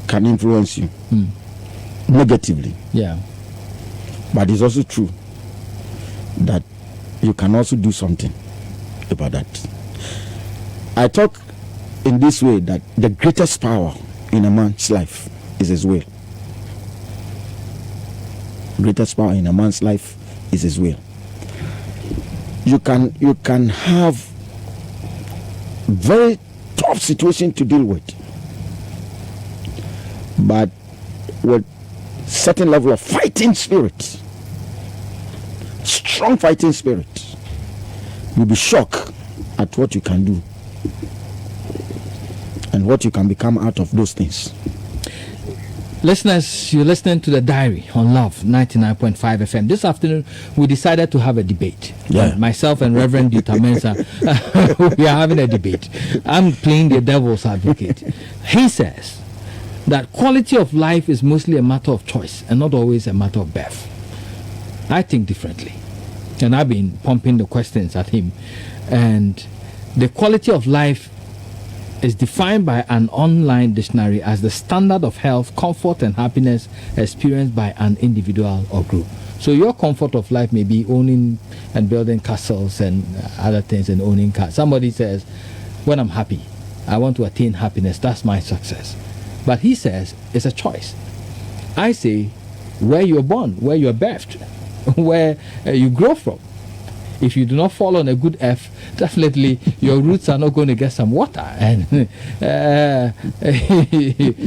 can influence you negatively. Yeah. But it's also true that you can also do something about that. I talk in this way that the greatest power in a man's life is his will. Greatest power in a man's life is his will. You can have very tough situation to deal with, but with certain level of fighting spirit, strong fighting spirit, you'll be shocked at what you can do and what you can become out of those things. Listeners, you're listening to The Diary on Love 99.5 FM. This afternoon, we decided to have a debate. Yeah. Myself and Reverend Dutta Mensah, we are having a debate. I'm playing the devil's advocate. He says that quality of life is mostly a matter of choice and not always a matter of birth. I think differently. And I've been pumping the questions at him. And the quality of life is defined by an online dictionary as the standard of health, comfort, and happiness experienced by an individual or group. So your comfort of life may be owning and building castles and other things and owning cars. Somebody says, when I'm happy, I want to attain happiness. That's my success. But he says it's a choice. I say where you're born, where you're birthed, where you grow from. If you do not fall on a good earth, definitely your roots are not going to get some water and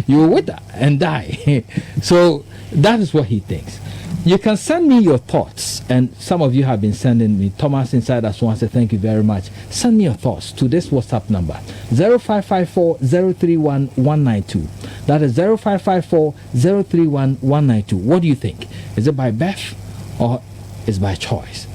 you will wither and die. So that is what he thinks. You can send me your thoughts, and some of you have been sending me. Thomas inside us wants to thank you very much. Send me your thoughts to this WhatsApp number 0554 031 192. That is 0554 031 192. What do you think? Is it by birth or is it by choice?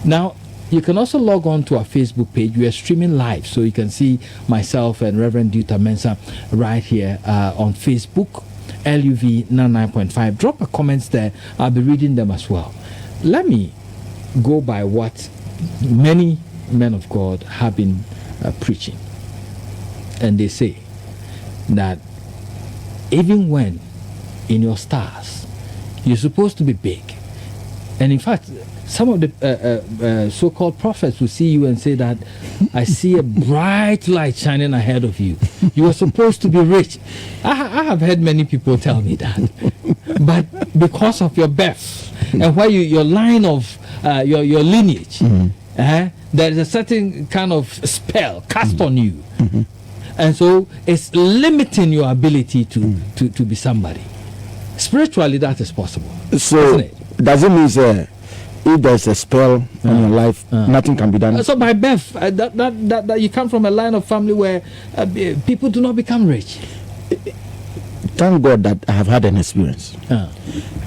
Now, you can also log on to our Facebook page. We are streaming live, so you can see myself and Reverend Dutta Mensah right here on Facebook, LUV 99.5. Drop a comments there. I'll be reading them as well. Let me go by what many men of God have been preaching. And they say that even when in your stars, you're supposed to be big. And in fact, some of the so-called prophets will see you and say that I see a bright light shining ahead of you. You are supposed to be rich. I have heard many people tell me that. But because of your birth and where your line of your lineage, there is a certain kind of spell cast on you. And so it's limiting your ability to be somebody. Spiritually, that is possible. So does it mean if there's a spell on your life, nothing can be done? So by birth, that you come from a line of family where people do not become rich. Thank God that I have had an experience.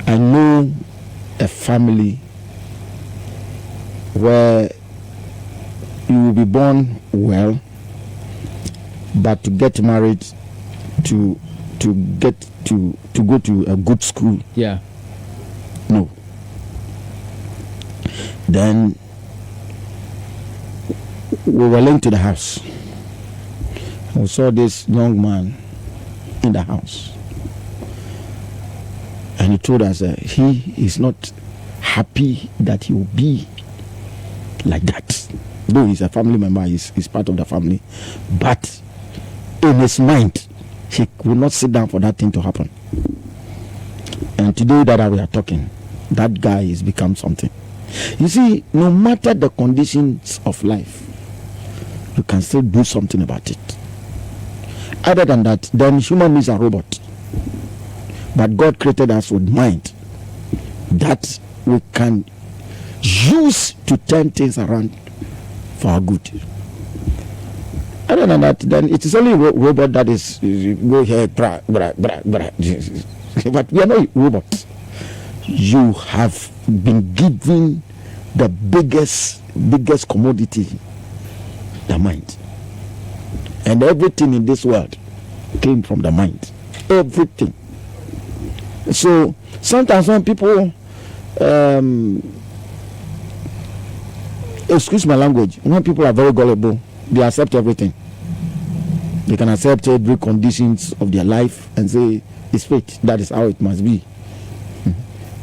I know a family where you will be born well, but to get married, to go to a good school, no. Then we were linked to the house. We saw this young man in the house, and he told us he is not happy that he will be like that. Though he's a family member, he's part of the family, but in his mind, he will not sit down for that thing to happen. And today that we are talking, that guy has become something. You see, no matter the conditions of life, you can still do something about it. Other than that, then human beings are robots. But God created us with mind that we can use to turn things around for our good. Other than that, then it is only robot that is go here, bra. But we are not robots. You have been given the biggest commodity, the mind. And everything in this world came from the mind. Everything. So sometimes when people excuse my language, when people are very gullible, they accept everything. They can accept every conditions of their life and say it's fate. That is how it must be.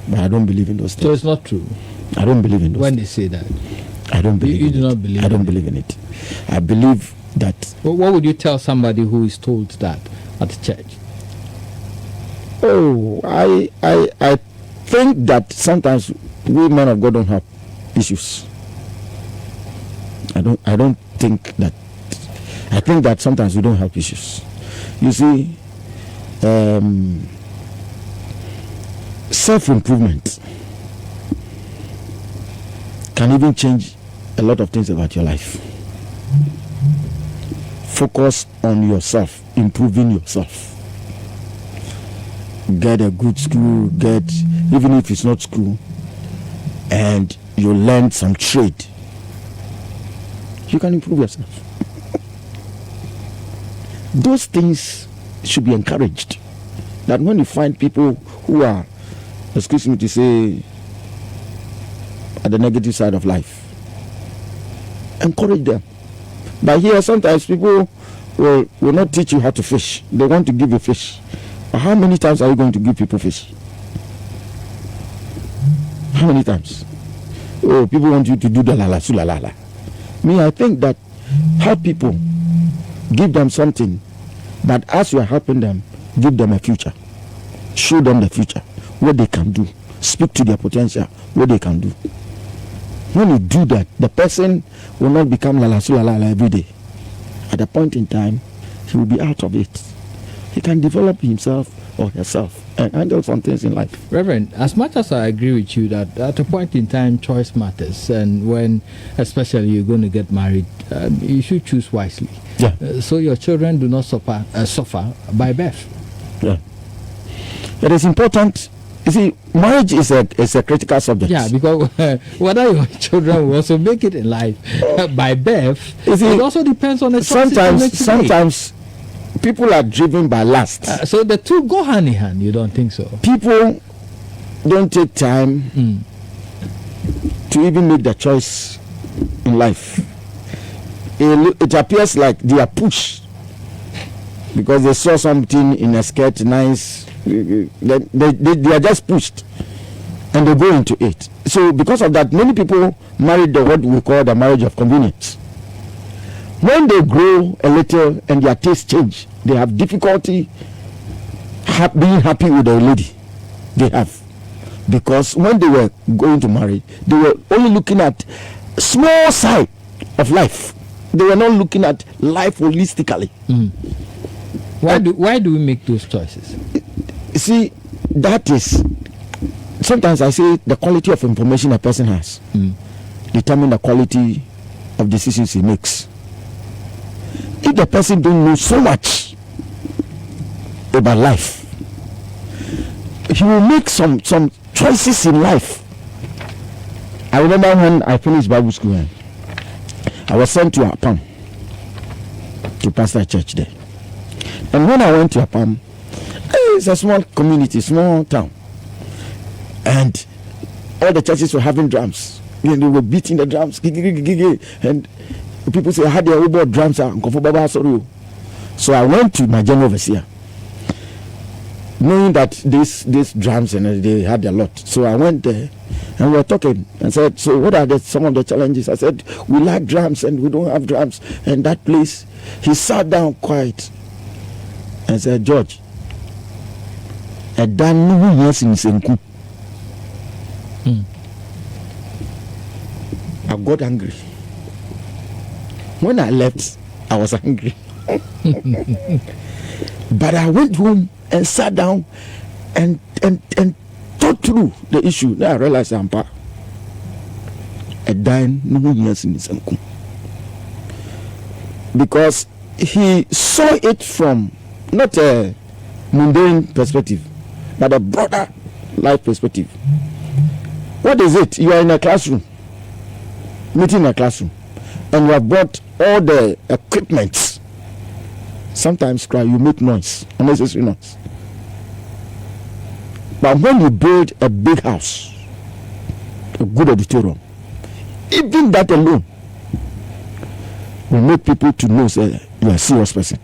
But I don't believe in those things. So it's not true. I don't believe in those When things. they say that, I don't believe. you in do it. not believe. I don't in believe in it. I believe that. Well, what would you tell somebody who is told that at the church? Oh, I think that sometimes we men of God don't have issues. I don't think that. I think that sometimes we don't have issues. You see, self-improvement can even change a lot of things about your life. Focus on yourself, improving yourself. Get a good school, even if it's not school, and you learn some trade, you can improve yourself. Those things should be encouraged. That when you find people who are, excuse me to say, at the negative side of life, encourage them. But here sometimes people will not teach you how to fish. They want to give you fish. But how many times are you going to give people fish? How many times? Oh, people want you to do the la la su la la la. Me, I think that help people, give them something, but as you are helping them, give them a future. Show them the future, what they can do. Speak to their potential, what they can do. When you do that, the person will not become la la su la la la every day. At a point in time, he will be out of it. He can develop himself or herself and handle some things in life. Reverend, as much as I agree with you that at a point in time choice matters, and when especially you're going to get married, you should choose wisely. Yeah. So your children do not suffer by birth. Yeah. It is important. You see, marriage is a critical subject. Yeah, because whether your children will also make it in life by birth, See, it also depends on the choices you make today. Sometimes people are driven by lust. So the two go hand in hand. You don't think so? People don't take time to even make the choice in life. It appears like they are pushed because they saw something in a skirt, nice. They are just pushed and they go into it. So because of that, many people marry what we call the marriage of convenience. When they grow a little and their taste change, they have difficulty being happy with the lady they have. Because when they were going to marry, they were only looking at small side of life. They were not looking at life holistically. Why do we make those choices? See, that is, sometimes I say the quality of information a person has determine the quality of decisions he makes. If the person don't know so much about life, he will make some choices in life. I remember when I finished Bible school, I was sent to Apam to pastor a church there. And when I went to Apam, it's a small community, small town, and all the churches were having drums. And they were beating the drums, and people say, I had their own drums. So I went to my general overseer, knowing that these drums and they had a lot. So I went there and we were talking and said, so what are some of the challenges? I said, we like drums and we don't have drums. And that place, he sat down quiet and said, George, I don't know who is in Senku. I got angry. When I left, I was angry. But I went home and sat down and thought through the issue. Then I realized I'm part. A dying no years in Senku. Because he saw it from not a mundane perspective, but a broader life perspective. What is it? You are in a classroom, meeting in a classroom, and you have brought all the equipment. Sometimes you make noise, unnecessary noise. But when you build a big house, a good auditorium, even that alone will make people to know, say, you are a serious person.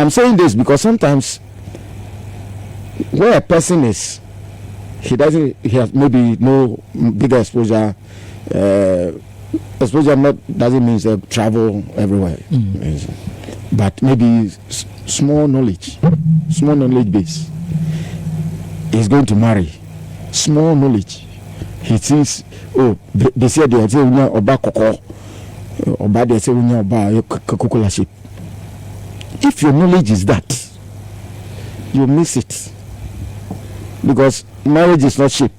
I'm saying this because sometimes where a person is, he has maybe no bigger exposure. Exposure doesn't mean travel everywhere, but maybe small knowledge base. He's going to marry. Small knowledge. He thinks, oh, they say they are saying about cocoa, or bad they say about Coca-Cola ship. If your knowledge is that, you miss it, because marriage is not shape.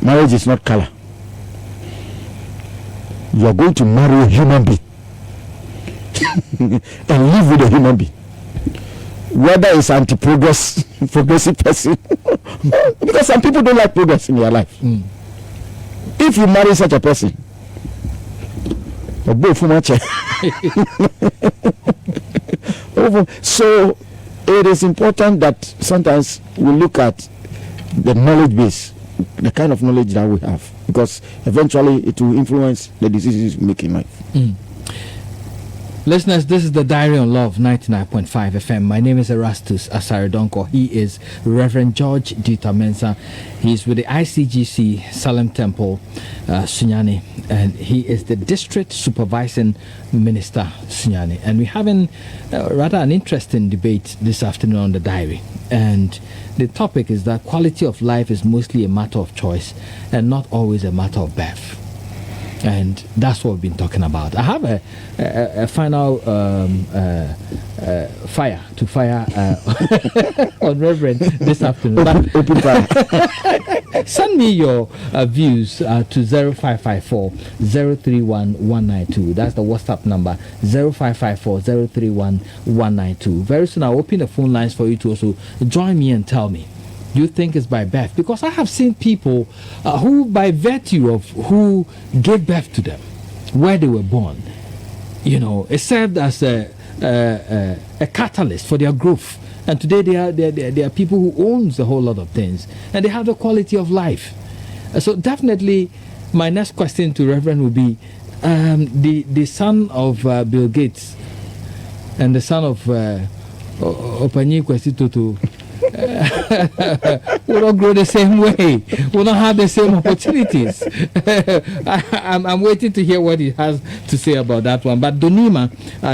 Marriage is not color. You are going to marry a human being and live with a human being, whether it's progressive person, because some people don't like progress in their life. If you marry such a person, so it is important that sometimes we look at the knowledge base, the kind of knowledge that we have, because eventually it will influence the decisions we make in life. Listeners, this is the Diary on Love 99.5 FM. My name is Erastus Asare Donkor. He is Reverend George Dita Mensah. He's with the ICGC Salem Temple, Sunyani, and he is the District Supervising Minister, Sunyani. And we're having rather an interesting debate this afternoon on the Diary. And the topic is that quality of life is mostly a matter of choice and not always a matter of birth. And that's what we've been talking about. I have a final fire to fire on Reverend this afternoon. Open fire. Send me your views to 0554 031 192. That's the WhatsApp number, 0554 031 192. Very soon I'll open the phone lines for you to also join me and tell me. You think it's by birth? Because I have seen people who, by virtue of who gave birth to them, where they were born, it served as a catalyst for their growth. And today they are people who owns a whole lot of things, and they have the quality of life. So definitely, my next question to Reverend will be the son of Bill Gates and the son of Opanyi Kwesi will not grow the same way, will not have the same opportunities. I'm waiting to hear what he has to say about that one. But Donima,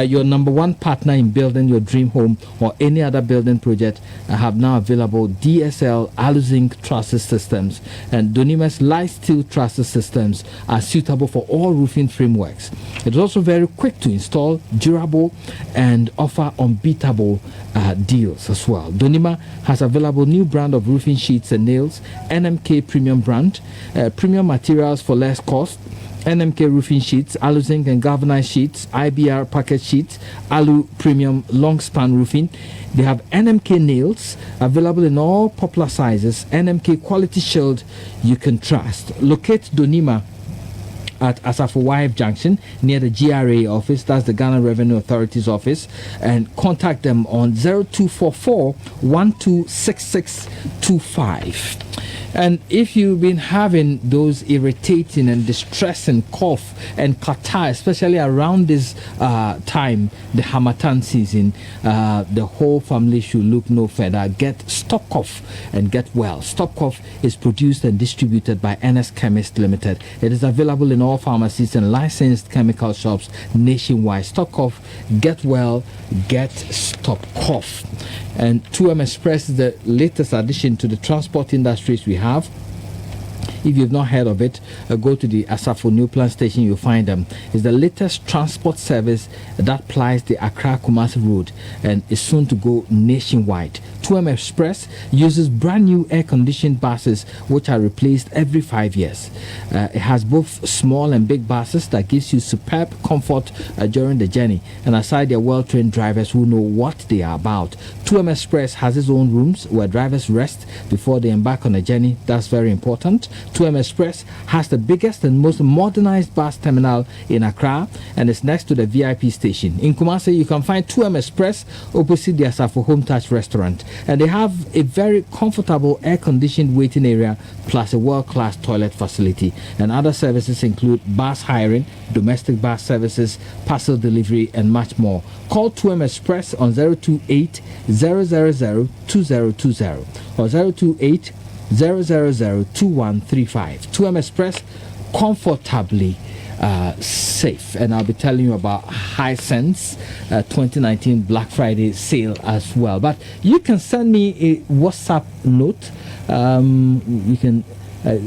your number one partner in building your dream home or any other building project, have now available DSL Aluzinc trusses systems, and Donima's light steel trusses systems are suitable for all roofing frameworks. It's also very quick to install, durable, and offer unbeatable deals as well. Donima has available new brand of roofing sheets and nails, NMK premium brand, premium materials for less cost, NMK roofing sheets, Aluzinc and galvanized sheets, IBR packet sheets, Alu premium long span roofing. They have NMK nails available in all popular sizes, NMK quality shield you can trust. Locate Donima at Asafo Junction near the GRA office, that's the Ghana Revenue Authority's office, and contact them on 0244 126625. And if you've been having those irritating and distressing cough and catarrh, especially around this time, the Hamatan season, the whole family should look no further. Get Stop Cough and get well. Stop Cough is produced and distributed by NS Chemist Limited. It is available in all pharmacies and licensed chemical shops nationwide. Stop Cough, get well, get Stop Cough. And 2M Express is the latest addition to the transport industries we have. If you've not heard of it, go to the Asafo New Plant Station, you'll find them. It's the latest transport service that plies the Accra-Kumasi road and is soon to go nationwide. 2M Express uses brand new air-conditioned buses which are replaced every 5 years. It has both small and big buses that gives you superb comfort during the journey. And aside, they're well-trained drivers who know what they are about. 2M Express has its own rooms where drivers rest before they embark on a journey. That's very important. 2M Express has the biggest and most modernized bus terminal in Accra and is next to the VIP station. In Kumasi, you can find 2M Express opposite the Asafo Home Touch restaurant. and they have a very comfortable air-conditioned waiting area plus a world-class toilet facility. And other services include bus hiring, domestic bus services, parcel delivery, and much more. Call 2M Express on 028 000 2020 or 028 000 2135. 2M Express, comfortably safe. And I'll be telling you about Hisense 2019 Black Friday sale as well. But you can send me a WhatsApp note. You can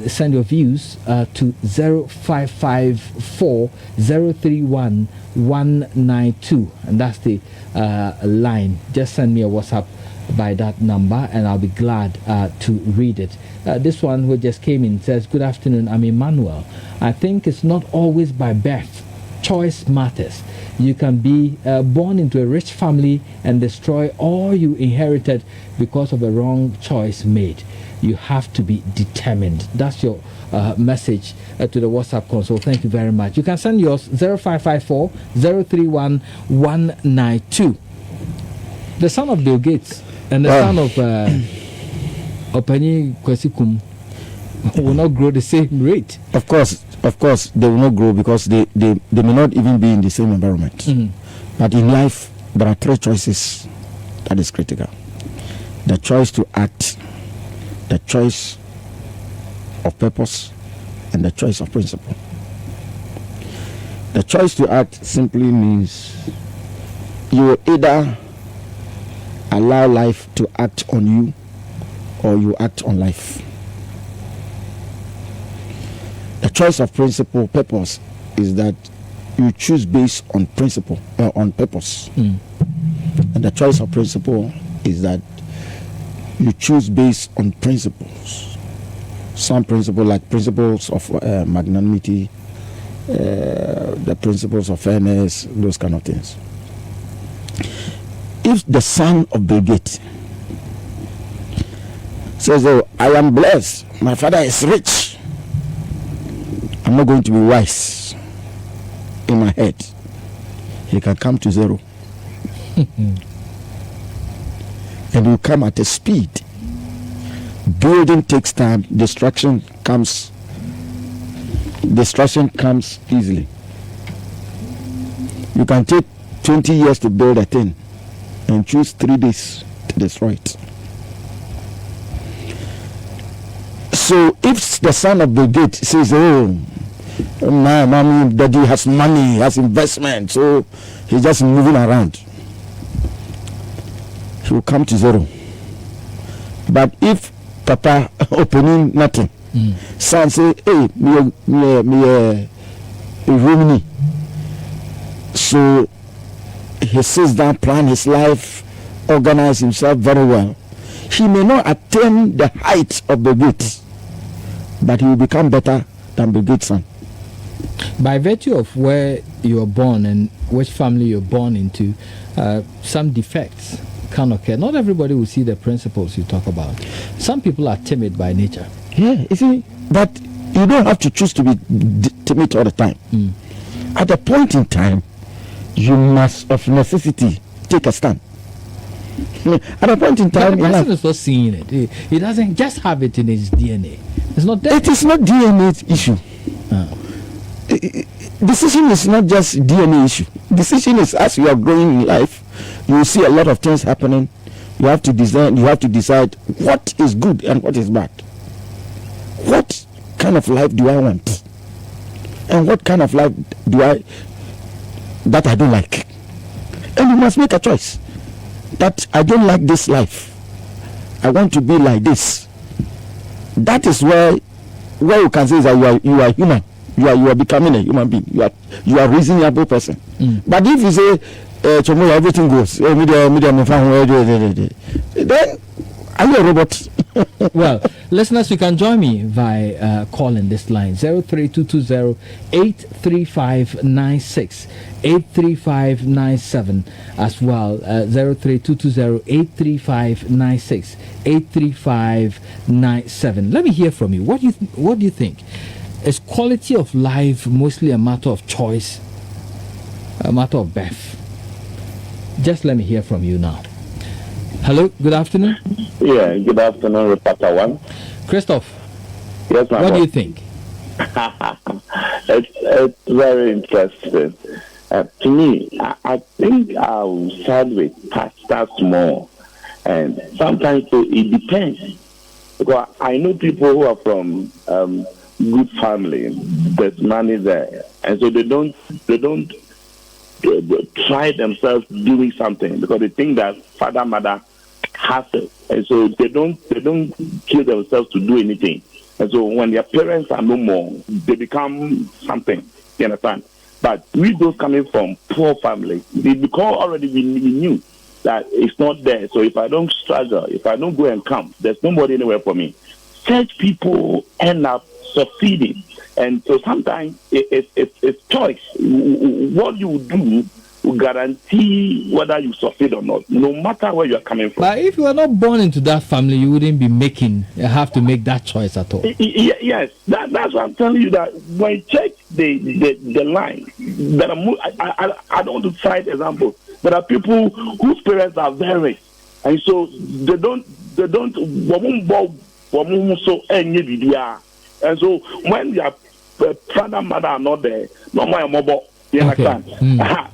send your views to 0554 031 192, and that's the line. Just send me a WhatsApp by that number and I'll be glad to read it. This one who just came in says, good afternoon, I'm Emmanuel. I think it's not always by birth. Choice matters. You can be born into a rich family and destroy all you inherited because of a wrong choice made. You have to be determined. That's your message to the WhatsApp console. Thank you very much. You can send yours 0554 031 192. The son of Bill Gates and the son of Openi Kwesikum will not grow the same rate. Of course, they will not grow because they may not even be in the same environment. Mm-hmm. But in life, there are three choices that is critical. The choice to act, the choice of purpose, and the choice of principle. The choice to act simply means you will either allow life to act on you or you act on life. The choice of principle, purpose, is that you choose based on principle, on purpose. And the choice of principle is that you choose based on principles. Some principles, like principles of magnanimity, the principles of fairness, those kind of things. If the son of Bill Gates says, oh, I am blessed, my father is rich, I'm not going to be wise in my head, he can come to zero. And you come at a speed. Building takes time, destruction comes easily. You can take 20 years to build a thing and choose 3 days to destroy it. So if the son of the gate says, oh, my mommy, daddy has money, has investment, so he's just moving around, he will come to zero. But if papa opening nothing, son say, hey, me Romney. So he sits down, plan his life, organize himself very well. He may not attain the height of the Gates, but he will become better than the Gates' son. By virtue of where you are born and which family you're born into, some defects can occur. Not everybody will see the principles you talk about. Some people are timid by nature. Yeah, you see, but you don't have to choose to be timid all the time. At a point in time, you must, of necessity, take a stand. At a point in time, but the person is not seeing it. He doesn't just have it in his DNA. It's not there. It is not DNA issue. Decision is not just DNA issue. Decision is, as you are growing in life, you will see a lot of things happening. You have to design. You have to decide what is good and what is bad. What kind of life do I want, and what kind of life that I don't like? And you must make a choice. That I don't like this life. I want to be like this. That is where you can say that you are human. You are becoming a human being. You are a reasonable person. But if you say tomorrow everything goes, then are you a robot? Well, listeners, you can join me by calling this line 03220-83596, 83597 as well, 03220-83596, 83597. Let me hear from you. What do you think? Is quality of life mostly a matter of choice, a matter of birth? Just let me hear from you now. Hello, good afternoon. Yeah, good afternoon, Reporter One. Christoph, Yes, my what do boy. you think? It's very interesting. To me, I think I'll side with pastors more. And sometimes it depends. Because I know people who are from good family, there's money there. And so they don't try themselves doing something because they think that father, mother has it. And so they don't kill themselves to do anything. And so when their parents are no more, they become something. You understand? But we those coming from poor families, because already we knew that it's not there. So if I don't struggle, if I don't go and come, there's nobody anywhere for me. Such people end up succeeding. And so sometimes it's choice. What you do will guarantee whether you succeed or not, no matter where you are coming from. But if you are not born into that family, you wouldn't have to make that choice at all. Yes, that's what I'm telling you. That when you check the line, that I don't want to cite examples. There are people whose parents are very, and so they don't. And so when their father and mother are not there, no more mobile. You understand?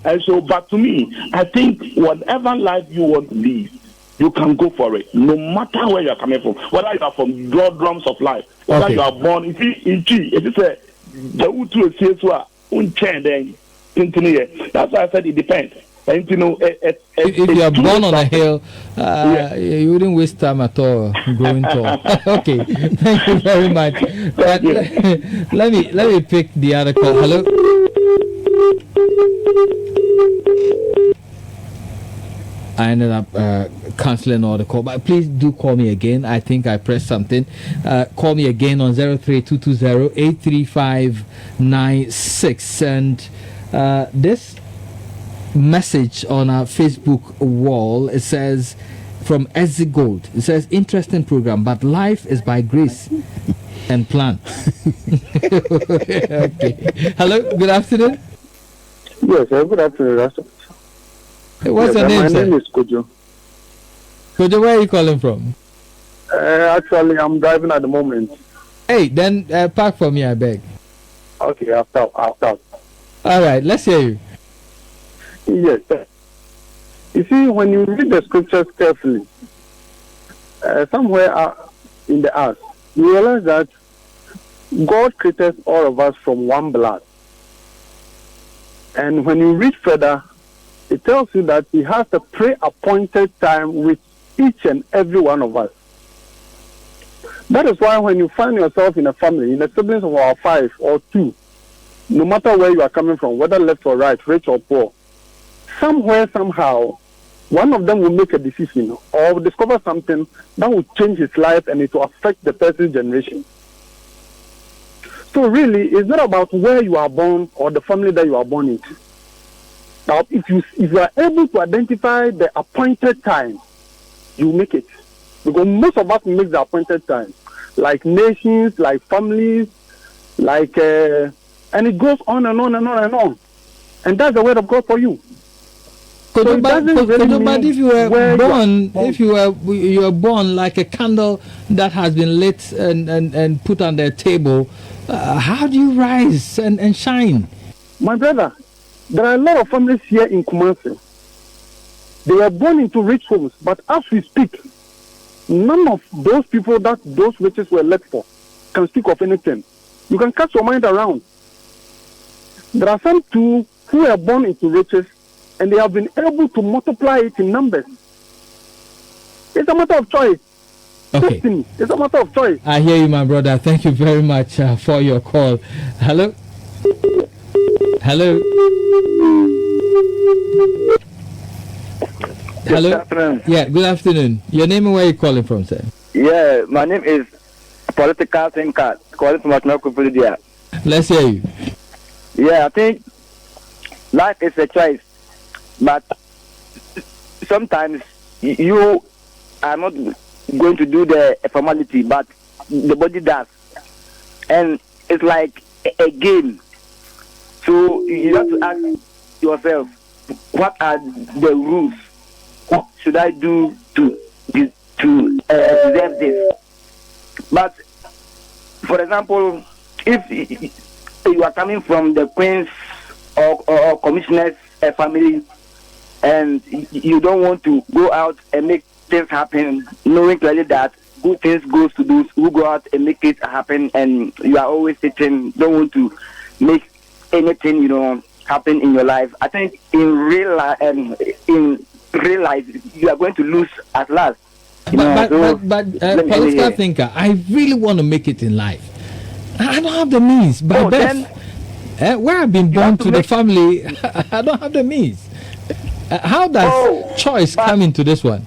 And so, but to me, I think whatever life you want to live, you can go for it, no matter where you are coming from. Whether you are from drums of life, whether you are born, if it's a that's why I said it depends. And if you are born on a hill, you wouldn't waste time at all growing tall. Okay, thank you very much. But let me pick the other call. Hello. I ended up cancelling all the call, but please do call me again. I think I pressed something. Call me again on 03220-83596. And this message on our Facebook wall, it says from Ezzy Gold, it says, interesting program, but life is by grace and plan. Okay. Hello, good afternoon. Yes, good afternoon, Erastus. What's your name, my sir? name is Kojo. Kojo, where are you calling from? Actually, I'm driving at the moment. Hey, then park for me, I beg. Okay, I'll stop. All right, let's hear you. Yes. You see, when you read the scriptures carefully, somewhere in the earth, you realize that God created all of us from one blood. And when you read further, it tells you that He has a pre-appointed time with each and every one of us. That is why when you find yourself in a family, in the siblings of our 5 or 2, no matter where you are coming from, whether left or right, rich or poor, somewhere, somehow, one of them will make a decision or discover something that will change his life and it will affect the person's generation. So really, it's not about where you are born or the family that you are born into. Now, if you are able to identify the appointed time, you make it. Because most of us make the appointed time. Like nations, like families, like, and it goes on and on and on and on. And that's the word of God for you. But if you were born, if you were born like a candle that has been lit and put on the table, how do you rise and shine? My brother, there are a lot of families here in Kumasi. They were born into rich homes, but as we speak, none of those people that those riches were left for can speak of anything. You can cast your mind around. There are some too who were born into riches, and they have been able to multiply it in numbers. It's a matter of choice. Okay. Destiny. It's a matter of choice. I hear you, my brother. Thank you very much for your call. Hello? Hello? Hello? Good afternoon. Yeah, good afternoon. Your name and where you calling from, sir? Yeah, my name is Political SIM Card, calling from Atnokupulidia. Let's hear you. Yeah, I think life is a choice, but sometimes you are not going to do the formality, but the body does. And it's like a game. So you have to ask yourself, what are the rules what should I do to deserve this? But for example, if you are coming from the Queen's or Commissioner's family, and you don't want to go out and make things happen, knowing clearly that good things goes to those who go out and make it happen, and you are always sitting, don't want to make anything happen in your life. I think in real life, you are going to lose at last. Political thinker, I really want to make it in life. I don't have the means. By birth, where I've been born to the family, I don't have the means. How does choice come into this one?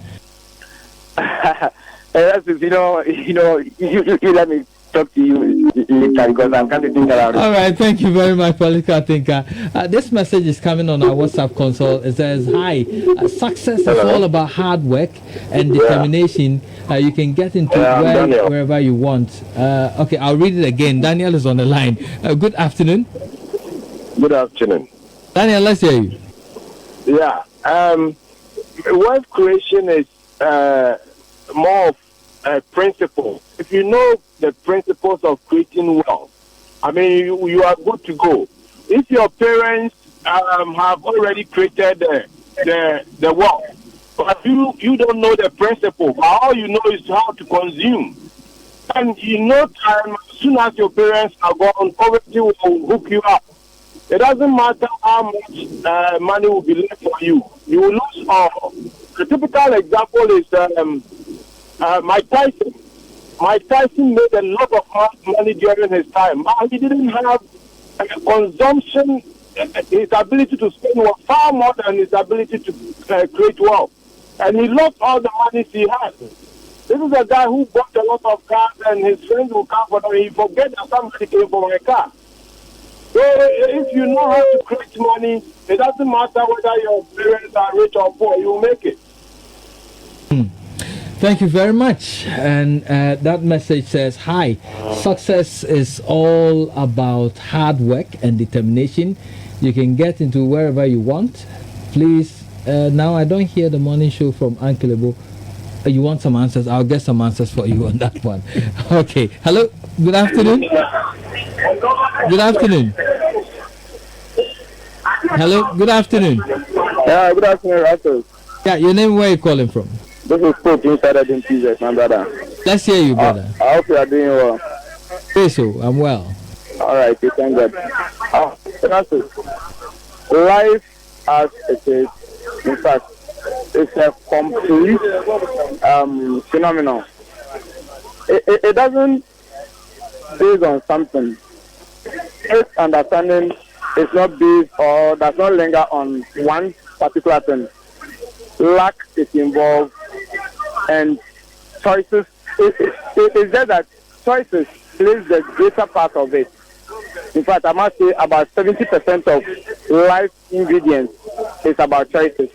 Erastus, you let me talk to you later because I'm kind of thinking about it. All right, thank you very much, political thinker. This message is coming on our WhatsApp console. It says, "Hi, success is all about hard work and determination. You can get into wherever you want." Okay, I'll read it again. Daniel is on the line. Good afternoon. Good afternoon. Daniel, let's hear you. Yeah. Wealth creation is more of a principle. If you know the principles of creating wealth, I mean, you are good to go. If your parents have already created the wealth, but you don't know the principle, all you know is how to consume. And time, as soon as your parents are gone, poverty will hook you up. It doesn't matter how much money will be left for you. You will lose all. The typical example is Mike Tyson. Mike Tyson made a lot of money during his time, but he didn't have consumption. His ability to spend was far more than his ability to create wealth. And he lost all the money he had. This is a guy who bought a lot of cars, and his friends will come for them. He forget that somebody came for my car. So if you know how to create money, it doesn't matter whether your parents are rich or poor, you will make it. Thank you very much. And that message says, "Hi, success is all about hard work and determination. You can get into wherever you want. Please, now I don't hear the morning show from Uncle Ebo. You want some answers? I'll get some answers for you on that one." Okay. Hello. Good afternoon. Good afternoon. Hello. Good afternoon. Yeah, good afternoon, Erastus. Yeah, your name, where are you calling from? This is Pope inside of Jesus, my brother. Let's hear you, brother. I hope you are doing well. Say so. I'm well. All right, thank God. Erastus, life as it is, in fact, it's a complete phenomenon. It doesn't based on something. Its understanding is not based or does not linger on one particular thing. Luck is involved, and choices. It's just that choices plays the greater part of it. In fact, I must say about 70% of life ingredients is about choices.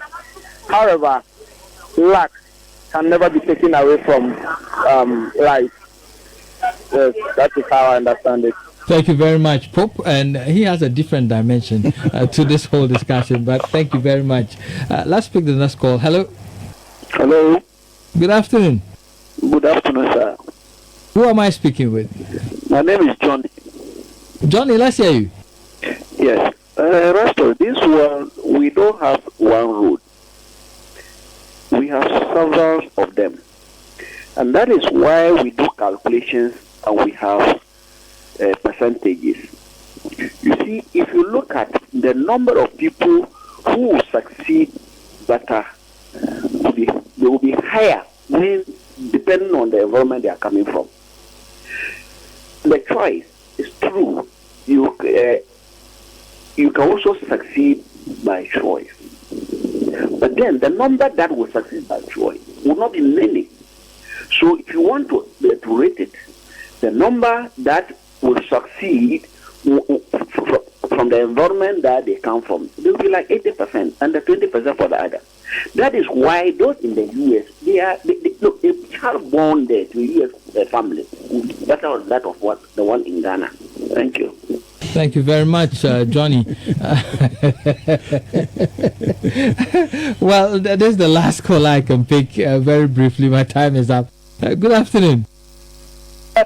However, luck can never be taken away from life. Yes, that is how I understand it. Thank you very much, Pope. And he has a different dimension to this whole discussion, but thank you very much. Let's pick the next call. Hello. Hello. Good afternoon. Good afternoon, sir. Who am I speaking with? My name is Johnny. Johnny, let's hear you. Yes. Erastus, this one, we don't have one road. We have several of them. And that is why we do calculations and we have percentages. You see, if you look at the number of people who will succeed better, they will be higher when, depending on the environment they are coming from. The choice is true. You can also succeed by choice. But then the number that will succeed by choice will not be many. So if you want to rate it, the number that will succeed from the environment that they come from, they will be like 80% and the 20% for the other. That is why those in the U.S., look, a child born there to a U.S. family will be better than that of the one in Ghana. Thank you. Thank you very much, Johnny. Well, that is the last call I can pick very briefly. My time is up. Good afternoon.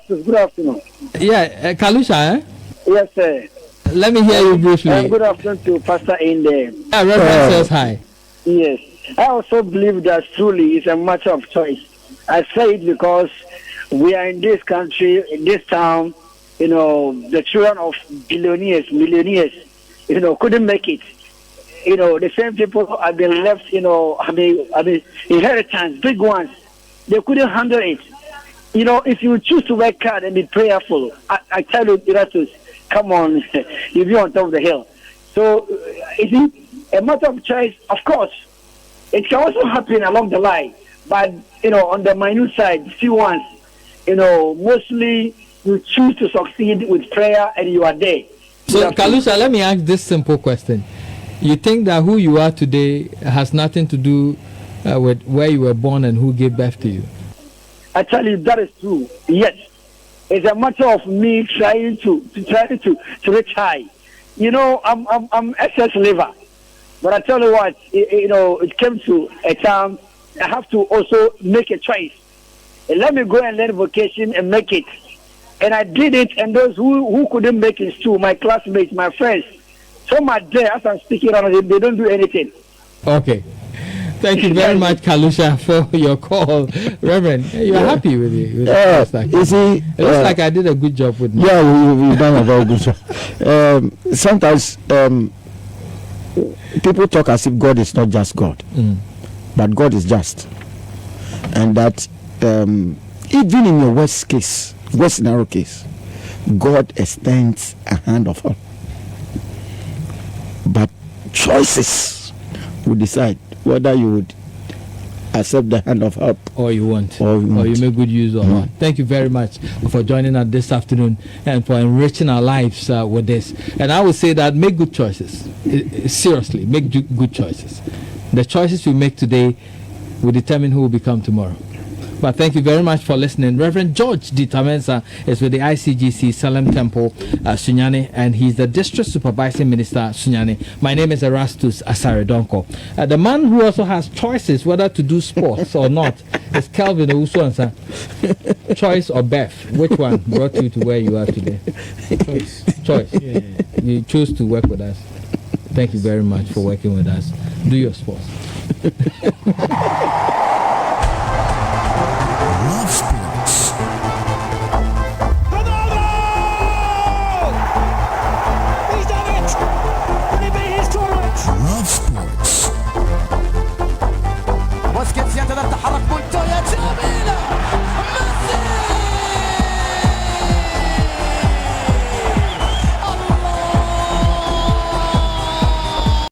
Good afternoon. Yeah, Kalusha, eh? Yes, sir. Let me hear you briefly. Good afternoon to Pastor Inde. Yeah, Reverend says hi. Yes. I also believe that truly it's a matter of choice. I say it because we are in this country, in this town, the children of billionaires, millionaires, couldn't make it. The same people have been left, inheritance, big ones. They couldn't handle it. If you choose to work hard and be prayerful, I tell you, Erastus, come on, you'll be on top of the hill. So, it's a matter of choice, of course. It can also happen along the line, but, on the minute side, few ones, mostly you choose to succeed with prayer and you are there. So, Kalusha, let me ask this simple question. You think that who you are today has nothing to do with where you were born and who gave birth to you? I tell you, that is true. Yes. It's a matter of me trying to reach high. I'm excess liver. But I tell you what, it came to a time I have to also make a choice. And let me go and learn vocation and make it. And I did it, and those who couldn't make it too, my classmates, my friends, some are there as I'm speaking around, they don't do anything. Okay. Thank you very much, Kalusha, for your call. Reverend, you're happy with it? You see, it looks like I did a good job with me. Yeah, we've done a very good job. Sometimes people talk as if God is not just God, but God is just. And that even in your worst scenario case, God extends a hand of help. But choices will decide whether you would accept the hand of help or you won't, or you make good use of it. Thank you very much for joining us this afternoon and for enriching our lives with this. And I would say that make good choices. Seriously, make good choices. The choices you make today will determine who will become tomorrow. But thank you very much for listening. Reverend George D. Tamensa is with the ICGC Salem Temple, Sunyani, and he's the District Supervising Minister, Sunyani. My name is Erastus Asare Donkor. The man who also has choices whether to do sports or not is Calvin Owusu-Ansah. Choice or birth? Which one brought you to where you are today? Choice. Yeah. You choose to work with us. Thank you very much for working with us. Do your sports.